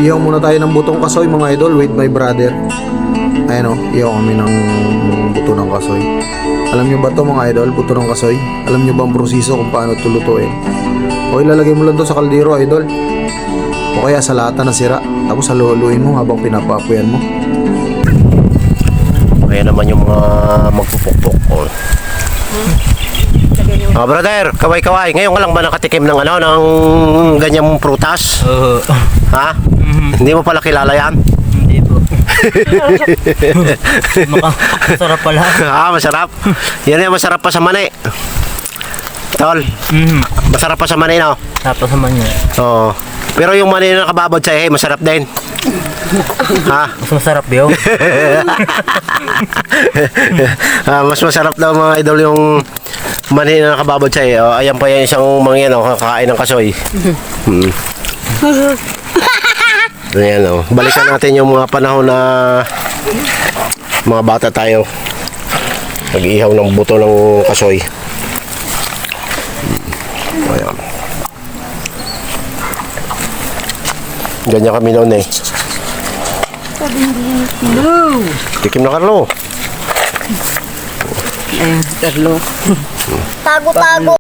Ihaw muna tayo ng butong kasoy mga idol with my brother. Ayan o, ihaw kami ng buto ng kasoy. Alam nyo ba to mga idol, buto ng kasoy? Alam nyo ba ang proseso kung paano ito lutuin? O ilalagay mo lang to sa kaldero idol. O kaya sa lata na sira. Tapos haluhaluin mo habang pinapapuyan mo. Ayan naman yung mga magpupukpok. Brother, kaway-kaway. Ngayon ka lang ba nakatikim ng ng ganyang prutas? Oo. Ha? Hindi mo pala kilala yan? Hindi po. Masarap pala. Masarap. Yan yung masarap pa sa mani. Tol, masarap pa sa mani, no? Tapos naman yun. Oo. Pero yung mani na nakababad sa masarap din. Ha? Mas masarap yun. Mas masarap daw mga idol yung mani na nakababad sa ayan pa yan isang mga yan, kakain ng kasoy. Ayan, balikan natin yung mga panahon na mga bata tayo. Nag-ihaw ng buto ng kasoy. Ayan. Ganyan kami noon eh. Tikim na Carlo. Carlo. Tago-tago.